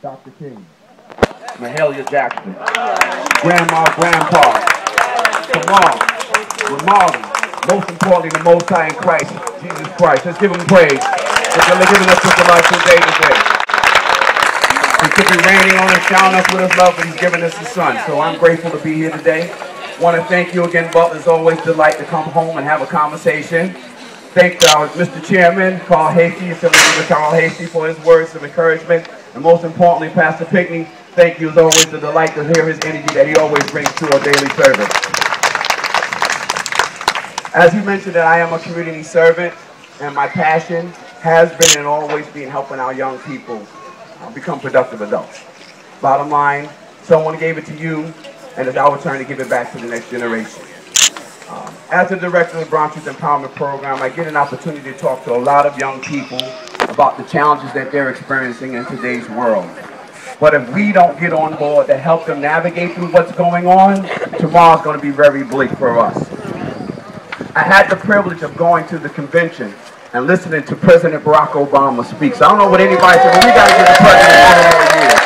Dr. King, Mahalia Jackson, Grandma, Grandpa, Kamal, Ramali, most importantly, the Most High in Christ, Jesus Christ. Let's give him praise for giving us such a delightful day today. He could be raining on us, showering us with his love, but he's given us his son. So I'm grateful to be here today. Want to thank you again, Butler. It's always a delight to come home and have a conversation. Thank Mr. Chairman, Carl Hasty, Assemblyman Carl Hasty, for his words of encouragement. And most importantly, Pastor Pickney, thank you. It's always a delight to hear his energy that he always brings to our daily service. As you mentioned, that I am a community servant, and my passion has been and always been helping our young people become productive adults. Bottom line, someone gave it to you, and it's our turn to give it back to the next generation. As the director of the Bronx Youth Empowerment Program, I get an opportunity to talk to a lot of young people about the challenges that they're experiencing in today's world. But if we don't get on board to help them navigate through what's going on, tomorrow's going to be very bleak for us. I had the privilege of going to the convention and listening to President Barack Obama speak. So I don't know what anybody said, but we got to give the president one more year.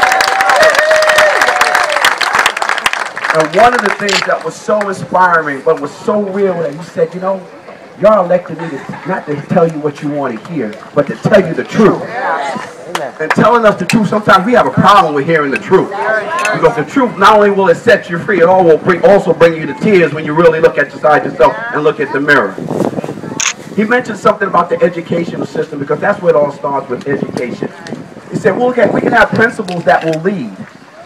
And one of the things that was so inspiring, but was so real, that he said, you know, y'all elected me not to tell you what you want to hear, but to tell you the truth. And telling us the truth, sometimes we have a problem with hearing the truth. Because the truth, not only will it set you free, it also bring you to tears when you really look at yourself and look at the mirror. He mentioned something about the educational system, because that's where it all starts, with education. He said, well, okay, we can have principals that will lead.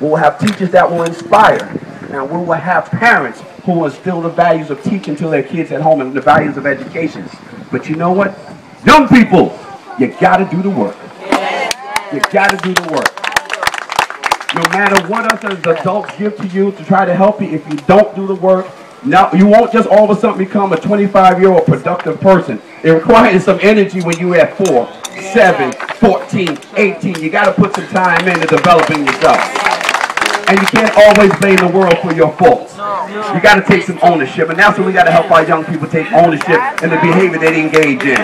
We'll have teachers that will inspire. And we will have parents who will instill the values of teaching to their kids at home and the values of education. But you know what? Young people, you got to do the work. You got to do the work. No matter what us as adults give to you to try to help you, if you don't do the work, now you won't just all of a sudden become a 25-year-old productive person. It requires some energy when you're at 4, 7, 14, 18. You got to put some time into developing yourself. And you can't always blame the world for your faults. You got to take some ownership, and that's what we got to help our young people take ownership in the behavior they engage in.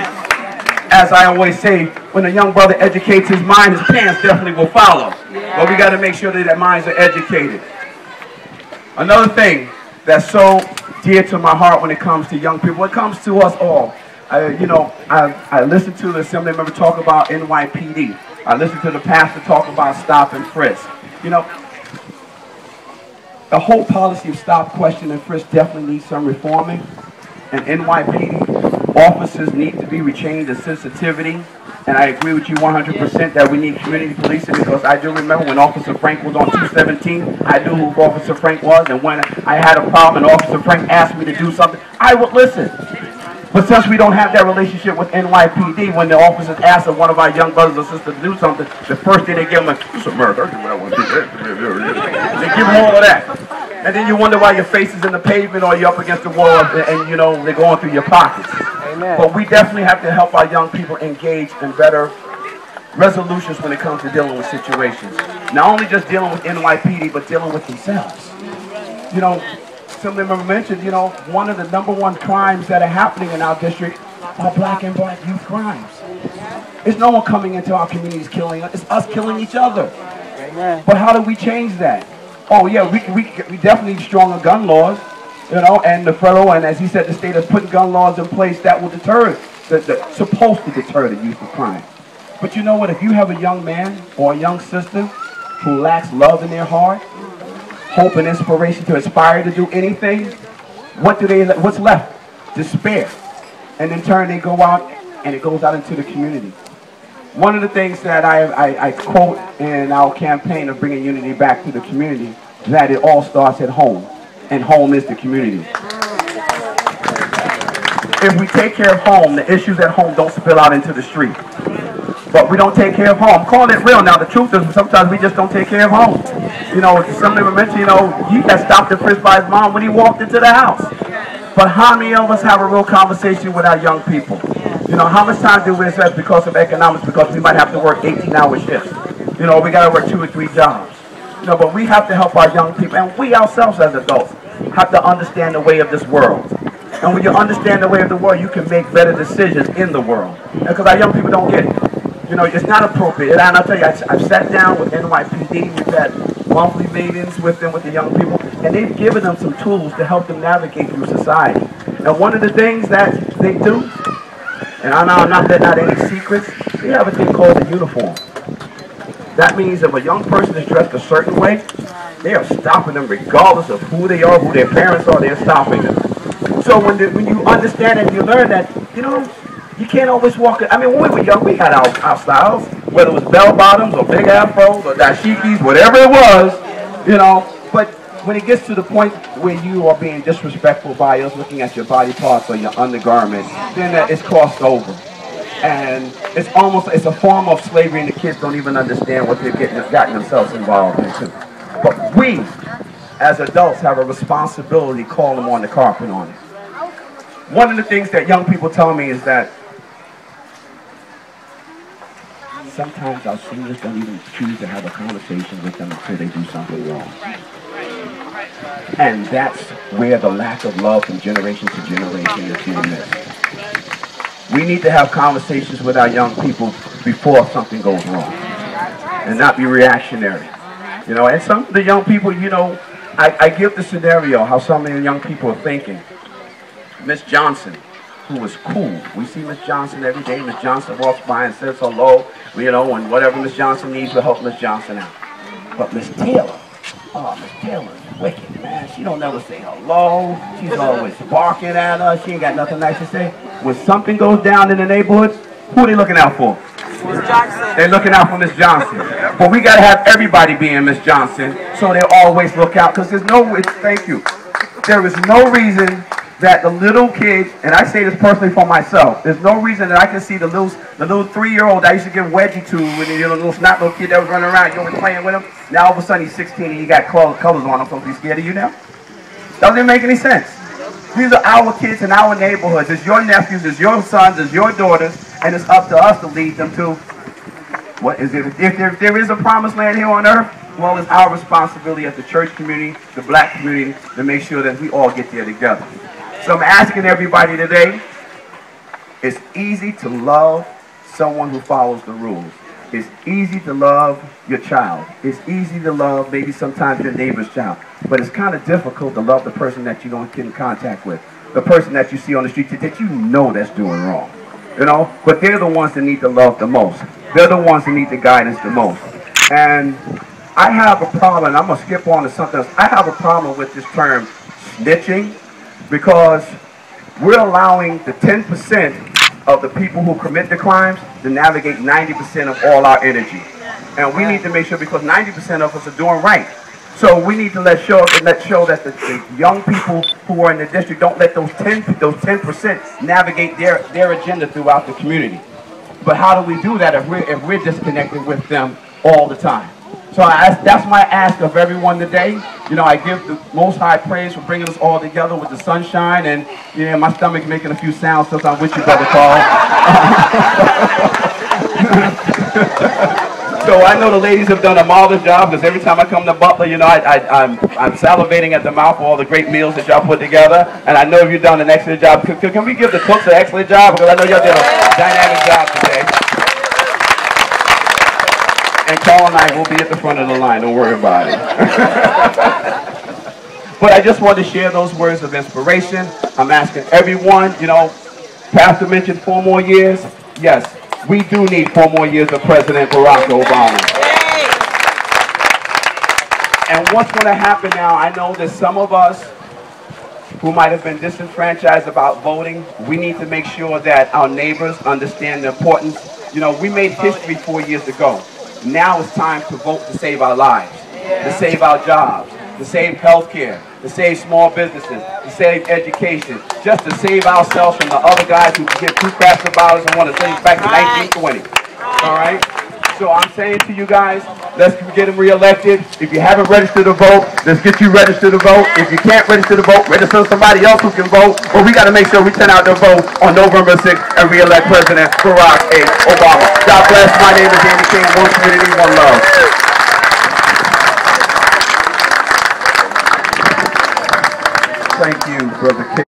As I always say, when a young brother educates his mind, his parents definitely will follow. But we got to make sure that their minds are educated. Another thing that's so dear to my heart when it comes to young people, when it comes to us all, I listen to the assembly member talk about NYPD. I listen to the pastor talk about stop and frisk. You know, the whole policy of stop, question, and frisk definitely needs some reforming. And NYPD officers need to be retrained in sensitivity. And I agree with you 100% that we need community policing, because I do remember when Officer Frank was on 217, I knew who Officer Frank was, and when I had a problem and Officer Frank asked me to do something, I would listen. But since we don't have that relationship with NYPD, when the officers ask one of our young brothers or sisters to do something, the first thing they give them is, "It's a murder." They give them all of that. And then you wonder why your face is in the pavement or you're up against the wall and you know, they're going through your pockets. Amen. But we definitely have to help our young people engage in better resolutions when it comes to dealing with situations. Not only just dealing with NYPD, but dealing with themselves. You know, somebody mentioned, you know, one of the #1 crimes that are happening in our district are black youth crimes. There's no one coming into our communities killing us. It's us killing each other. Amen. But how do we change that? Oh yeah, we definitely need stronger gun laws, you know, and the federal, and as he said, the state has put gun laws in place that will deter, supposed to deter the youth of crime. But you know what, if you have a young man or a young sister who lacks love in their heart, hope and inspiration to aspire to do anything, what's left? Despair. And in turn they go out and it goes out into the community. One of the things that I quote in our campaign of bringing unity back to the community is that it all starts at home, and home is the community. If we take care of home, the issues at home don't spill out into the street. But we don't take care of home. I'm calling it real now. The truth is sometimes we just don't take care of home. You know, somebody mentioned, you know, he got stopped and frisked by his mom when he walked into the house. But how many of us have a real conversation with our young people? You know, how much time do we invest because of economics? Because we might have to work 18-hour shifts. You know, we got to work 2 or 3 jobs. You know, but we have to help our young people, and we ourselves as adults have to understand the way of this world. And when you understand the way of the world, you can make better decisions in the world. Because our young people don't get it. You know, it's not appropriate. And I'll tell you, I've sat down with NYPD. We've had monthly meetings with them, with the young people, and they've given them some tools to help them navigate through society. And one of the things that they do, and I'm not letting out any secrets, they have a thing called a uniform. That means if a young person is dressed a certain way, they are stopping them regardless of who they are, who their parents are, they're stopping them. So when you understand and you learn that, you know, you can't always walk. I mean, when we were young, we had our styles, whether it was bell bottoms or big afros or dashikis, whatever it was, you know. But when it gets to the point where you are being disrespectful by us looking at your body parts or your undergarment, then it's crossed over. And it's a form of slavery, and the kids don't even understand what they're gotten themselves involved into. But we, as adults, have a responsibility to call them on the carpet on it. One of the things that young people tell me is that sometimes our seniors don't even choose to have a conversation with them until they do something wrong. And that's where the lack of love from generation to generation is being missed. We need to have conversations with our young people before something goes wrong and not be reactionary. You know, and some of the young people, you know, I give the scenario how some of the young people are thinking. Miss Johnson, who was cool. We see Miss Johnson every day. Miss Johnson walks by and says hello, you know, and whatever Miss Johnson needs, we'll help Miss Johnson out. But Miss Taylor, oh, Miss Taylor's wicked, man. She don't never say hello. She's always barking at us. She ain't got nothing nice to say. When something goes down in the neighborhood, who are they looking out for? Miss Johnson. They're looking out for Miss Johnson. But we got to have everybody being Miss Johnson, so they always look out. Because there's thank you. There is no reason that the little kids, and I say this personally for myself, there's no reason that I can see the little 3-year-old I used to give wedgie to, when the little snot little kid that was running around, you always playing with him. Now all of a sudden he's 16 and he got colors on him, so he's scared of you now? Doesn't make any sense. These are our kids in our neighborhoods. It's your nephews, it's your sons, it's your daughters, and it's up to us to lead them to what is it? If there is a promised land here on earth, well, it's our responsibility as the church community, the black community, to make sure that we all get there together. So I'm asking everybody today, it's easy to love someone who follows the rules. It's easy to love your child. It's easy to love maybe sometimes your neighbor's child. But it's kind of difficult to love the person that you don't get in contact with. The person that you see on the street that you know that's doing wrong. You know? But they're the ones that need the love the most. They're the ones that need the guidance the most. And I have a problem, I'm going to skip on to something else. I have a problem with this term snitching, because we're allowing the 10% of the people who commit the crimes to navigate 90% of all our energy. And we need to make sure, because 90% of us are doing right. So we need to let show that the young people who are in the district don't let those 10% navigate their agenda throughout the community. But how do we do that if we're disconnected with them all the time? So that's my ask of everyone today. You know, I give the Most High praise for bringing us all together with the sunshine, and yeah, my stomach making a few sounds since I'm with you, Brother Carl. So I know the ladies have done a marvelous job, because every time I come to Butler, you know, I'm salivating at the mouth for all the great meals that y'all put together. And I know you've done an excellent job. Can we give the cooks an excellent job? Because I know y'all did a dynamic job today. And Carl and I will be at the front of the line, don't worry about it. But I just want to share those words of inspiration. I'm asking everyone, you know, Pastor mentioned 4 more years. Yes, we do need 4 more years of President Barack Obama. And what's going to happen now, I know that some of us who might have been disenfranchised about voting, we need to make sure that our neighbors understand the importance. You know, we made history 4 years ago. Now it's time to vote to save our lives, to save our jobs, to save health care, to save small businesses, to save education, just to save ourselves from the other guys who get 2 craps about us and want to send us back to 1920. All right? So I'm saying to you guys, let's get them reelected. If you haven't registered to vote, let's get you registered to vote. If you can't register to vote, register somebody else who can vote. But we got to make sure we turn out to vote on November 6th and reelect President Barack A. Obama. God bless. My name is Andy King. One community, one love. Thank you, Brother King.